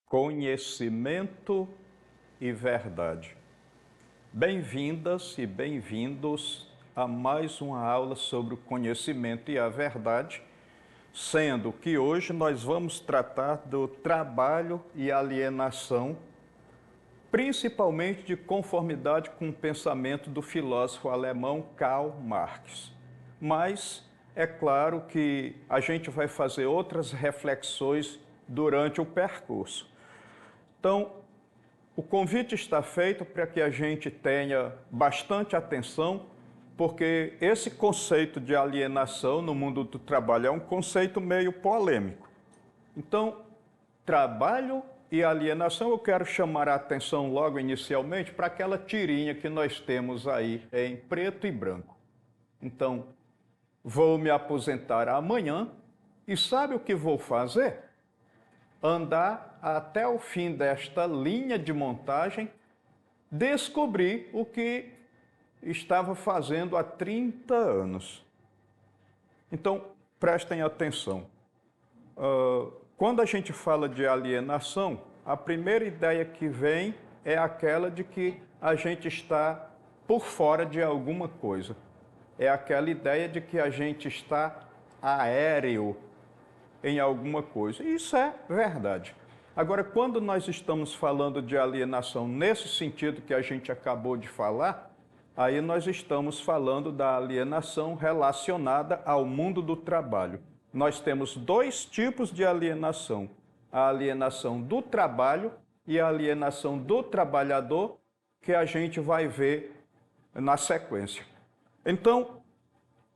Conhecimento e verdade. Bem-vindas e bem-vindos a mais uma aula sobre o conhecimento e a verdade, sendo que hoje nós vamos tratar do trabalho e alienação, principalmente de conformidade com o pensamento do filósofo alemão Karl Marx. Mas é claro que a gente vai fazer outras reflexões durante o percurso. Então, o convite está feito para que a gente tenha bastante atenção, porque esse conceito de alienação no mundo do trabalho é um conceito meio polêmico. Então, trabalho e alienação, eu quero chamar a atenção logo inicialmente para aquela tirinha que nós temos aí em preto e branco. Então, vou me aposentar amanhã e sabe o que vou fazer? Andar até o fim desta linha de montagem, descobrir o que estava fazendo há 30 anos. Então, prestem atenção. Quando a gente fala de alienação, a primeira ideia que vem é aquela de que a gente está por fora de alguma coisa. É aquela ideia de que a gente está aéreo em alguma coisa. Isso é verdade. Agora, quando nós estamos falando de alienação nesse sentido que a gente acabou de falar, aí nós estamos falando da alienação relacionada ao mundo do trabalho. Nós temos dois tipos de alienação: a alienação do trabalho e a alienação do trabalhador, que a gente vai ver na sequência. Então,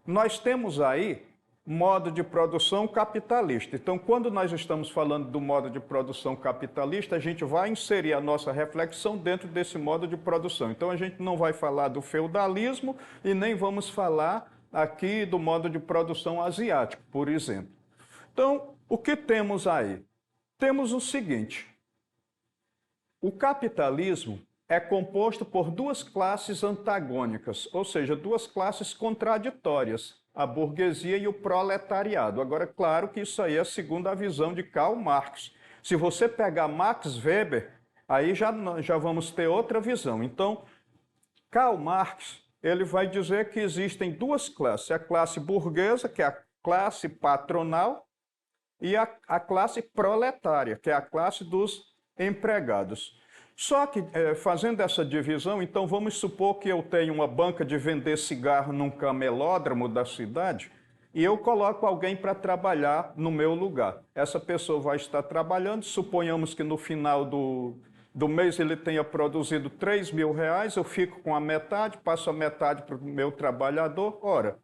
nós temos aí modo de produção capitalista. Então, quando nós estamos falando do modo de produção capitalista, a gente vai inserir a nossa reflexão dentro desse modo de produção. Então, a gente não vai falar do feudalismo e nem vamos falar aqui do modo de produção asiático, por exemplo. Então, o que temos aí? Temos o seguinte: o capitalismo é composto por duas classes antagônicas, ou seja, duas classes contraditórias: a burguesia e o proletariado. Agora, claro que isso aí é segundo a visão de Karl Marx. Se você pegar Max Weber, aí já vamos ter outra visão. Então, Karl Marx, ele vai dizer que existem duas classes: a classe burguesa, que é a classe patronal, e a classe proletária, que é a classe dos empregados. Só que, fazendo essa divisão, então vamos supor que eu tenho uma banca de vender cigarro num camelódromo da cidade e eu coloco alguém para trabalhar no meu lugar. Essa pessoa vai estar trabalhando, suponhamos que no final do mês ele tenha produzido R$3.000, eu fico com a metade, passo a metade para o meu trabalhador. Ora,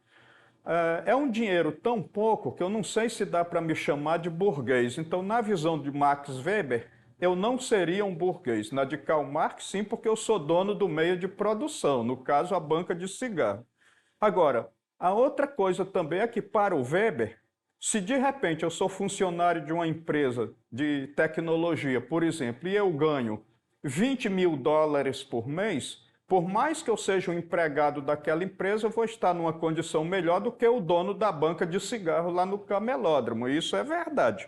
é um dinheiro tão pouco que eu não sei se dá para me chamar de burguês. Então, na visão de Max Weber, eu não seria um burguês. Na de Karl Marx, sim, porque eu sou dono do meio de produção, no caso, a banca de cigarro. Agora, a outra coisa também é que, para o Weber, se de repente eu sou funcionário de uma empresa de tecnologia, por exemplo, e eu ganho $20.000 por mês, por mais que eu seja um empregado daquela empresa, eu vou estar numa condição melhor do que o dono da banca de cigarro lá no camelódromo. Isso é verdade.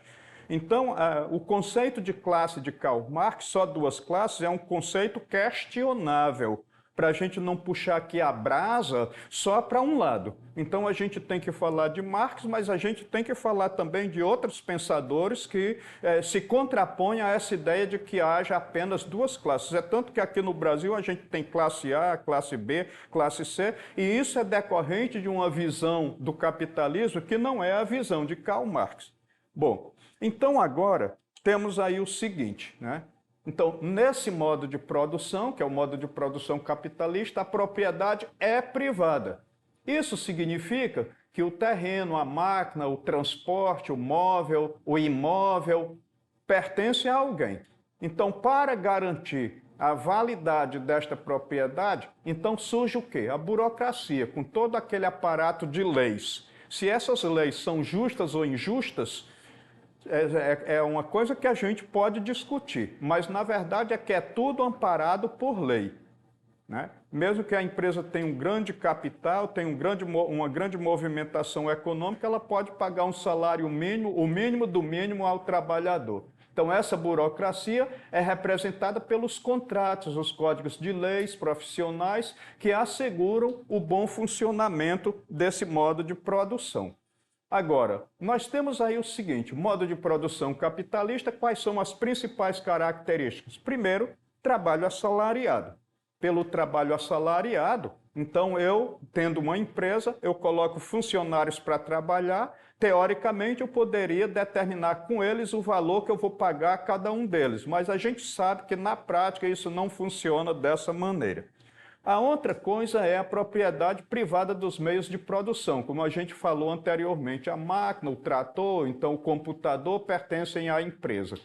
Então, o conceito de classe de Karl Marx, só duas classes, é um conceito questionável, para a gente não puxar aqui a brasa só para um lado. Então, a gente tem que falar de Marx, mas a gente tem que falar também de outros pensadores que se contrapõem a essa ideia de que haja apenas duas classes. É tanto que aqui no Brasil a gente tem classe A, classe B, classe C, e isso é decorrente de uma visão do capitalismo que não é a visão de Karl Marx. Bom, então agora temos aí o seguinte, né? Então, nesse modo de produção, que é o modo de produção capitalista, a propriedade é privada. Isso significa que o terreno, a máquina, o transporte, o móvel, o imóvel, pertence a alguém. Então, para garantir a validade desta propriedade, então surge o quê? A burocracia, com todo aquele aparato de leis. Se essas leis são justas ou injustas, É uma coisa que a gente pode discutir, mas na verdade é que é tudo amparado por lei, né? Mesmo que a empresa tenha um grande capital, tenha uma grande movimentação econômica, ela pode pagar um salário mínimo, o mínimo do mínimo ao trabalhador. Então, essa burocracia é representada pelos contratos, os códigos de leis profissionais que asseguram o bom funcionamento desse modo de produção. Agora, nós temos aí o seguinte, modo de produção capitalista, quais são as principais características? Primeiro, trabalho assalariado. Pelo trabalho assalariado, então eu, tendo uma empresa, eu coloco funcionários para trabalhar, teoricamente eu poderia determinar com eles o valor que eu vou pagar a cada um deles, mas a gente sabe que na prática isso não funciona dessa maneira. A outra coisa é a propriedade privada dos meios de produção, como a gente falou anteriormente, a máquina, o trator, então o computador pertencem à empresa.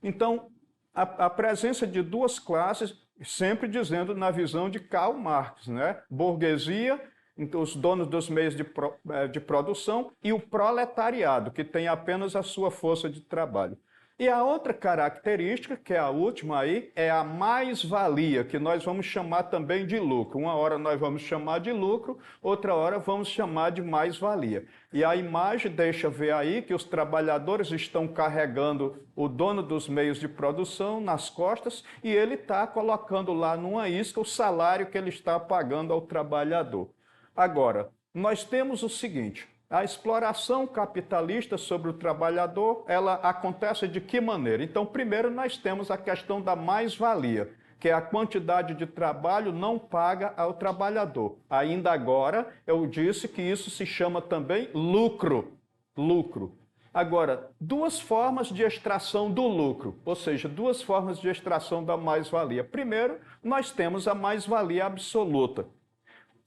Então, a presença de duas classes, sempre dizendo na visão de Karl Marx, né? Burguesia, então, os donos dos meios de produção, e o proletariado, que tem apenas a sua força de trabalho. E a outra característica, que é a última aí, é a mais-valia, que nós vamos chamar também de lucro. Uma hora nós vamos chamar de lucro, outra hora vamos chamar de mais-valia. E a imagem deixa ver aí que os trabalhadores estão carregando o dono dos meios de produção nas costas e ele está colocando lá numa isca o salário que ele está pagando ao trabalhador. Agora, nós temos o seguinte, a exploração capitalista sobre o trabalhador, ela acontece de que maneira? Então, primeiro nós temos a questão da mais-valia, que é a quantidade de trabalho não paga ao trabalhador. Ainda agora, eu disse que isso se chama também lucro. Lucro. Agora, duas formas de extração do lucro, ou seja, duas formas de extração da mais-valia. Primeiro, nós temos a mais-valia absoluta.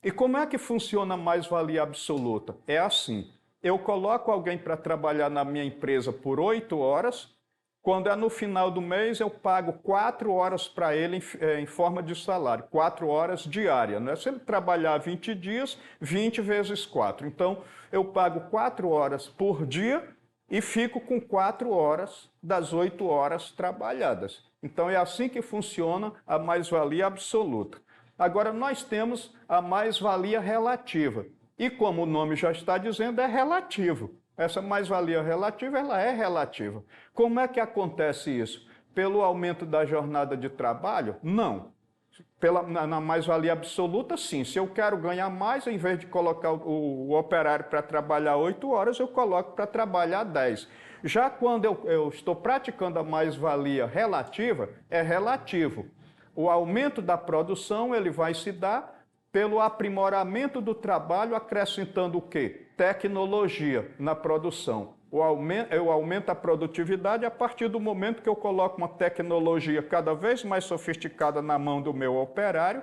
E como é que funciona a mais-valia absoluta? É assim, eu coloco alguém para trabalhar na minha empresa por 8 horas, quando é no final do mês eu pago 4 horas para ele em forma de salário, 4 horas diárias, né? Se ele trabalhar 20 dias, 20 vezes 4. Então, eu pago 4 horas por dia e fico com 4 horas das 8 horas trabalhadas. Então, é assim que funciona a mais-valia absoluta. Agora, nós temos a mais-valia relativa. E como o nome já está dizendo, é relativo. Essa mais-valia relativa, ela é relativa. Como é que acontece isso? Pelo aumento da jornada de trabalho? Não. Na mais-valia absoluta, sim. Se eu quero ganhar mais, em vez de colocar o operário para trabalhar 8 horas, eu coloco para trabalhar 10. Já quando eu estou praticando a mais-valia relativa, é relativo. O aumento da produção ele vai se dar pelo aprimoramento do trabalho, acrescentando o quê? Tecnologia na produção. Eu aumento a produtividade a partir do momento que eu coloco uma tecnologia cada vez mais sofisticada na mão do meu operário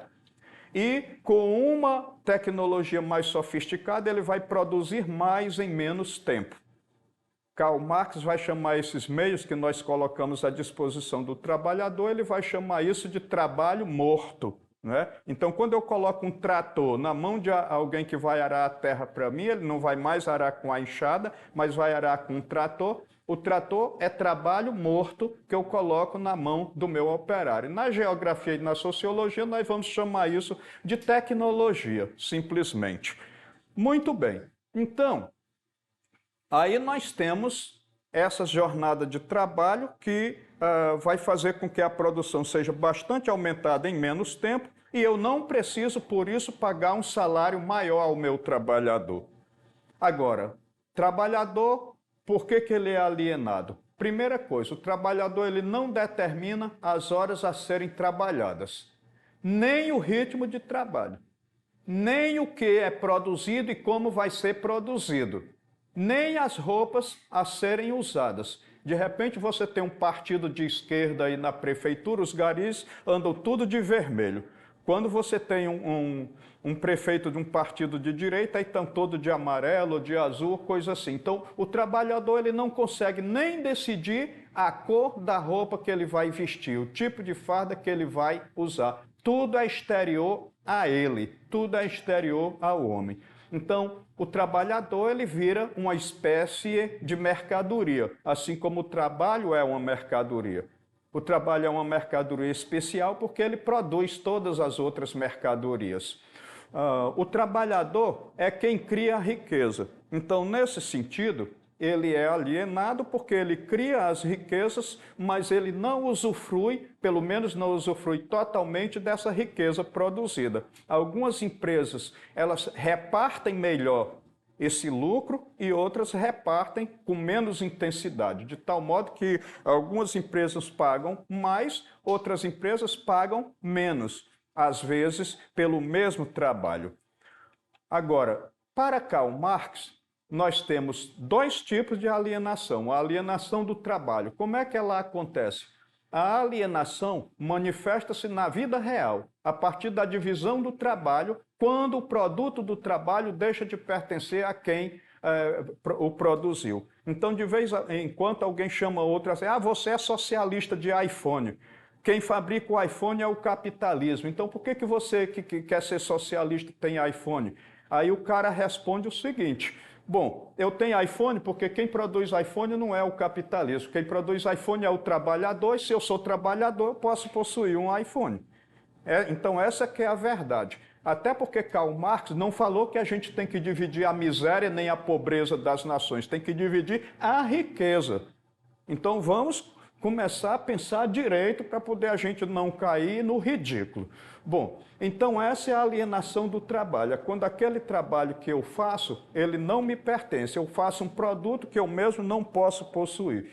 e com uma tecnologia mais sofisticada ele vai produzir mais em menos tempo. Karl Marx vai chamar esses meios que nós colocamos à disposição do trabalhador, ele vai chamar isso de trabalho morto, né? Então, quando eu coloco um trator na mão de alguém que vai arar a terra para mim, ele não vai mais arar com a enxada, mas vai arar com um trator. O trator é trabalho morto que eu coloco na mão do meu operário. Na geografia e na sociologia, nós vamos chamar isso de tecnologia, simplesmente. Muito bem. Então, aí nós temos essa jornada de trabalho que vai fazer com que a produção seja bastante aumentada em menos tempo e eu não preciso, por isso, pagar um salário maior ao meu trabalhador. Agora, trabalhador, por que ele é alienado? Primeira coisa, o trabalhador ele não determina as horas a serem trabalhadas, nem o ritmo de trabalho, nem o que é produzido e como vai ser produzido, nem as roupas a serem usadas. De repente você tem um partido de esquerda aí na prefeitura, os garis andam tudo de vermelho. Quando você tem um prefeito de um partido de direita, aí estão todo de amarelo, de azul, coisa assim. Então, o trabalhador ele não consegue nem decidir a cor da roupa que ele vai vestir, o tipo de farda que ele vai usar. Tudo é exterior a ele, tudo é exterior ao homem. Então, o trabalhador ele vira uma espécie de mercadoria, assim como o trabalho é uma mercadoria. O trabalho é uma mercadoria especial porque ele produz todas as outras mercadorias. O trabalhador é quem cria a riqueza. Então, nesse sentido, ele é alienado porque ele cria as riquezas, mas ele não usufrui, pelo menos não usufrui totalmente dessa riqueza produzida. Algumas empresas, elas repartem melhor esse lucro e outras repartem com menos intensidade, de tal modo que algumas empresas pagam mais, outras empresas pagam menos, às vezes pelo mesmo trabalho. Agora, para Karl Marx, nós temos dois tipos de alienação. A alienação do trabalho. Como é que ela acontece? A alienação manifesta-se na vida real, a partir da divisão do trabalho, quando o produto do trabalho deixa de pertencer a quem o produziu. Então, de vez em quando, alguém chama outro assim, você é socialista de iPhone. Quem fabrica o iPhone é o capitalismo. Então, por que você que quer ser socialista tem iPhone? Aí o cara responde o seguinte: bom, eu tenho iPhone porque quem produz iPhone não é o capitalismo. Quem produz iPhone é o trabalhador, e se eu sou trabalhador, eu posso possuir um iPhone. Então essa que é a verdade. Até porque Karl Marx não falou que a gente tem que dividir a miséria nem a pobreza das nações, tem que dividir a riqueza. Então vamos começar a pensar direito para poder a gente não cair no ridículo. Bom, então essa é a alienação do trabalho. É quando aquele trabalho que eu faço, ele não me pertence. Eu faço um produto que eu mesmo não posso possuir.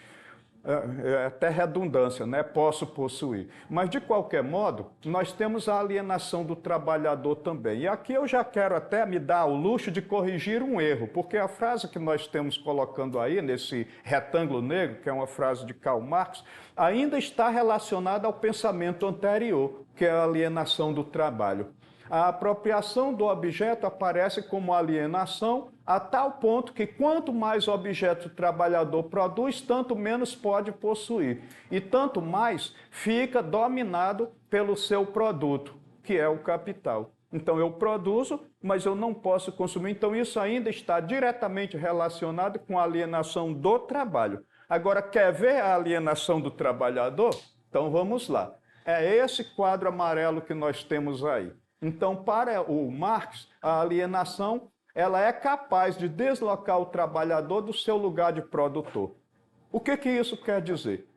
É até redundância, né? Posso possuir. Mas, de qualquer modo, nós temos a alienação do trabalhador também. E aqui eu já quero até me dar o luxo de corrigir um erro, porque a frase que nós temos colocando aí, nesse retângulo negro, que é uma frase de Karl Marx, ainda está relacionada ao pensamento anterior, que é a alienação do trabalho. A apropriação do objeto aparece como alienação a tal ponto que quanto mais objeto o trabalhador produz, tanto menos pode possuir. E tanto mais fica dominado pelo seu produto, que é o capital. Então eu produzo, mas eu não posso consumir. Então isso ainda está diretamente relacionado com a alienação do trabalho. Agora, quer ver a alienação do trabalhador? Então vamos lá. É esse quadro amarelo que nós temos aí. Então, para o Marx, a alienação ela é capaz de deslocar o trabalhador do seu lugar de produtor. O que isso quer dizer?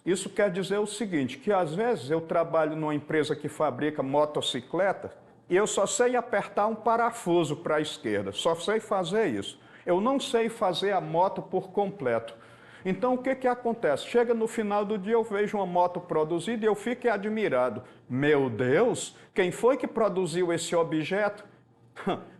Isso quer dizer o seguinte, que às vezes eu trabalho numa empresa que fabrica motocicleta e eu só sei apertar um parafuso para a esquerda, só sei fazer isso. Eu não sei fazer a moto por completo. Então, o que acontece? Chega no final do dia, eu vejo uma moto produzida e eu fico admirado. Meu Deus, quem foi que produziu esse objeto?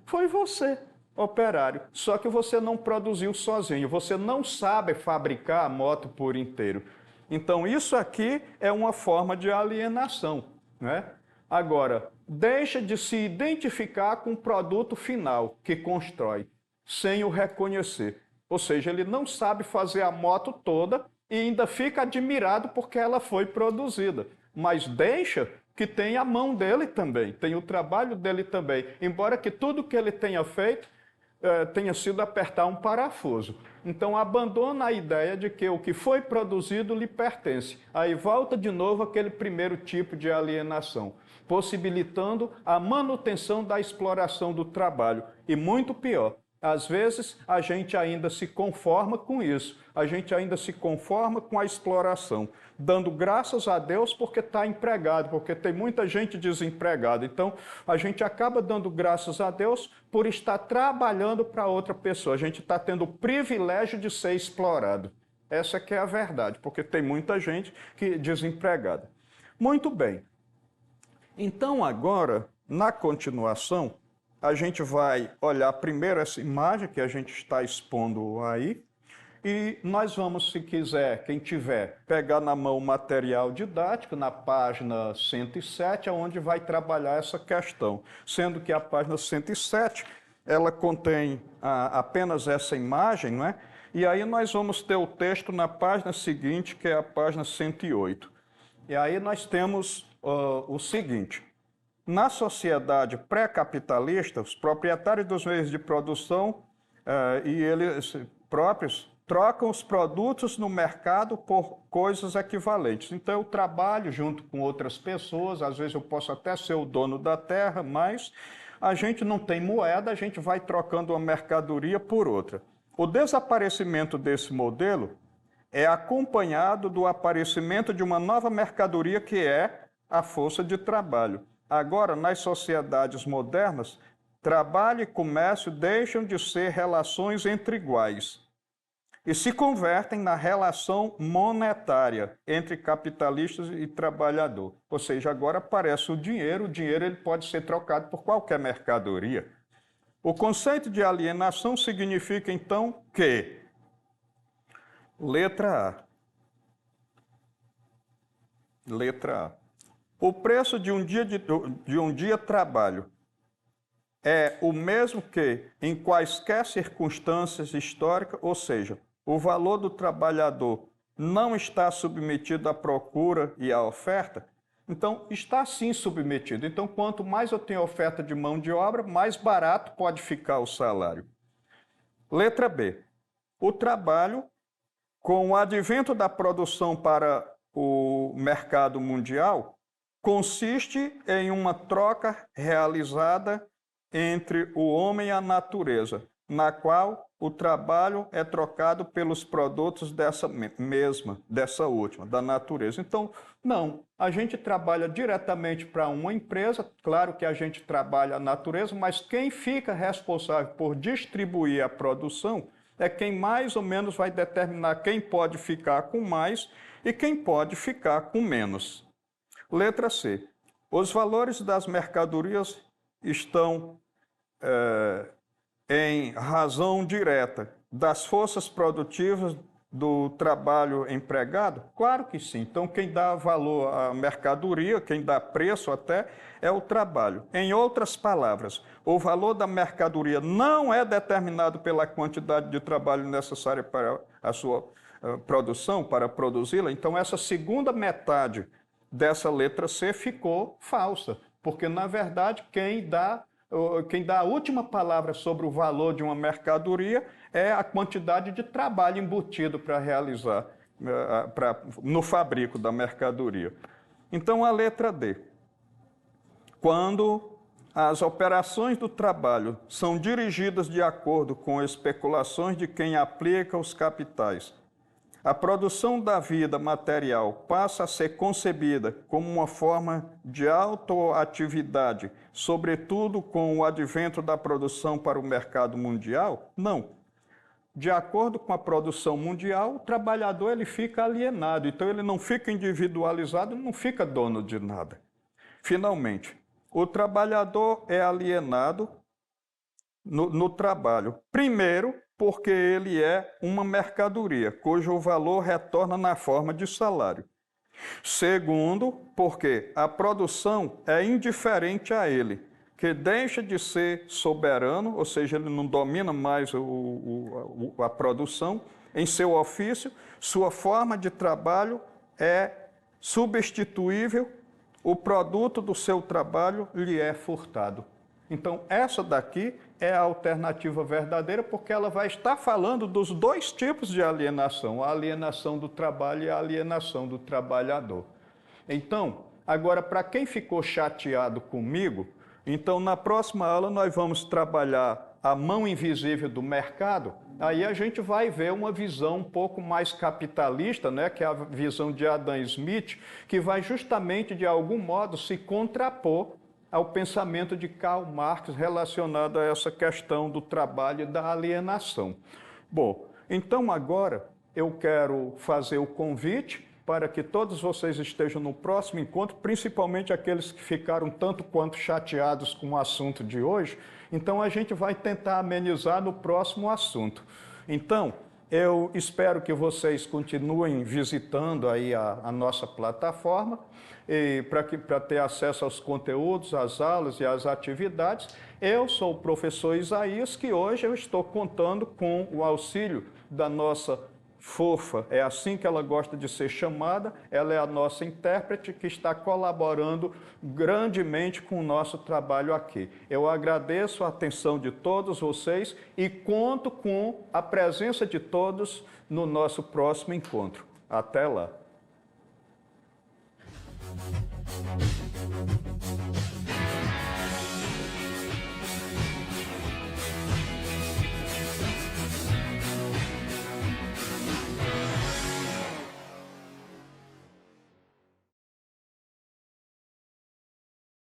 Foi você, operário. Só que você não produziu sozinho, você não sabe fabricar a moto por inteiro. Então, isso aqui é uma forma de alienação, né? Agora, deixa de se identificar com o produto final que constrói, sem o reconhecer. Ou seja, ele não sabe fazer a moto toda e ainda fica admirado porque ela foi produzida. Mas deixa que tem a mão dele também, tem o trabalho dele também. Embora que tudo que ele tenha feito tenha sido apertar um parafuso. Então abandona a ideia de que o que foi produzido lhe pertence. Aí volta de novo aquele primeiro tipo de alienação, possibilitando a manutenção da exploração do trabalho. E muito pior, às vezes, a gente ainda se conforma com isso, a gente ainda se conforma com a exploração, dando graças a Deus porque está empregado, porque tem muita gente desempregada. Então, a gente acaba dando graças a Deus por estar trabalhando para outra pessoa. A gente está tendo o privilégio de ser explorado. Essa que é a verdade, porque tem muita gente que desempregada. Muito bem. Então, agora, na continuação, a gente vai olhar primeiro essa imagem que a gente está expondo aí e nós vamos, se quiser, quem tiver, pegar na mão o material didático na página 107, onde vai trabalhar essa questão. Sendo que a página 107, ela contém apenas essa imagem, não é? E aí nós vamos ter o texto na página seguinte, que é a página 108. E aí nós temos o seguinte: na sociedade pré-capitalista, os proprietários dos meios de produção e eles próprios trocam os produtos no mercado por coisas equivalentes. Então, eu trabalho junto com outras pessoas, às vezes eu posso até ser o dono da terra, mas a gente não tem moeda, a gente vai trocando uma mercadoria por outra. O desaparecimento desse modelo é acompanhado do aparecimento de uma nova mercadoria que é a força de trabalho. Agora, nas sociedades modernas, trabalho e comércio deixam de ser relações entre iguais e se convertem na relação monetária entre capitalistas e trabalhador. Ou seja, agora aparece o dinheiro ele pode ser trocado por qualquer mercadoria. O conceito de alienação significa, então, que, letra A, o preço de um dia de trabalho é o mesmo que em quaisquer circunstâncias históricas, ou seja, o valor do trabalhador não está submetido à procura e à oferta, então está sim submetido. Então, quanto mais eu tenho oferta de mão de obra, mais barato pode ficar o salário. Letra B. O trabalho, com o advento da produção para o mercado mundial, consiste em uma troca realizada entre o homem e a natureza, na qual o trabalho é trocado pelos produtos dessa última, da natureza. Então, não, a gente trabalha diretamente para uma empresa, claro que a gente trabalha a natureza, mas quem fica responsável por distribuir a produção é quem mais ou menos vai determinar quem pode ficar com mais e quem pode ficar com menos. Letra C. Os valores das mercadorias estão em razão direta das forças produtivas do trabalho empregado? Claro que sim. Então, quem dá valor à mercadoria, quem dá preço até, é o trabalho. Em outras palavras, o valor da mercadoria não é determinado pela quantidade de trabalho necessária para a sua produção, para produzi-la. Então, essa segunda metade dessa letra C ficou falsa, porque, na verdade, quem dá a última palavra sobre o valor de uma mercadoria é a quantidade de trabalho embutido para realizar no fabrico da mercadoria. Então, a letra D. Quando as operações do trabalho são dirigidas de acordo com especulações de quem aplica os capitais, a produção da vida material passa a ser concebida como uma forma de autoatividade, sobretudo com o advento da produção para o mercado mundial? Não. De acordo com a produção mundial, o trabalhador ele fica alienado, então ele não fica individualizado, não fica dono de nada. Finalmente, o trabalhador é alienado no trabalho. Primeiro, porque ele é uma mercadoria, cujo valor retorna na forma de salário. Segundo, porque a produção é indiferente a ele, que deixa de ser soberano, ou seja, ele não domina mais a produção em seu ofício, sua forma de trabalho é substituível, o produto do seu trabalho lhe é furtado. Então, essa daqui é a alternativa verdadeira, porque ela vai estar falando dos dois tipos de alienação, a alienação do trabalho e a alienação do trabalhador. Então, agora, para quem ficou chateado comigo, então, na próxima aula nós vamos trabalhar a mão invisível do mercado, aí a gente vai ver uma visão um pouco mais capitalista, né, que é a visão de Adam Smith, que vai justamente, de algum modo, se contrapor ao pensamento de Karl Marx relacionado a essa questão do trabalho e da alienação. Bom, então agora eu quero fazer o convite para que todos vocês estejam no próximo encontro, principalmente aqueles que ficaram tanto quanto chateados com o assunto de hoje. Então a gente vai tentar amenizar no próximo assunto. Então, eu espero que vocês continuem visitando aí a nossa plataforma para ter acesso aos conteúdos, às aulas e às atividades. Eu sou o professor Isaías, que hoje eu estou contando com o auxílio da nossa Fofa, é assim que ela gosta de ser chamada, ela é a nossa intérprete que está colaborando grandemente com o nosso trabalho aqui. Eu agradeço a atenção de todos vocês e conto com a presença de todos no nosso próximo encontro. Até lá!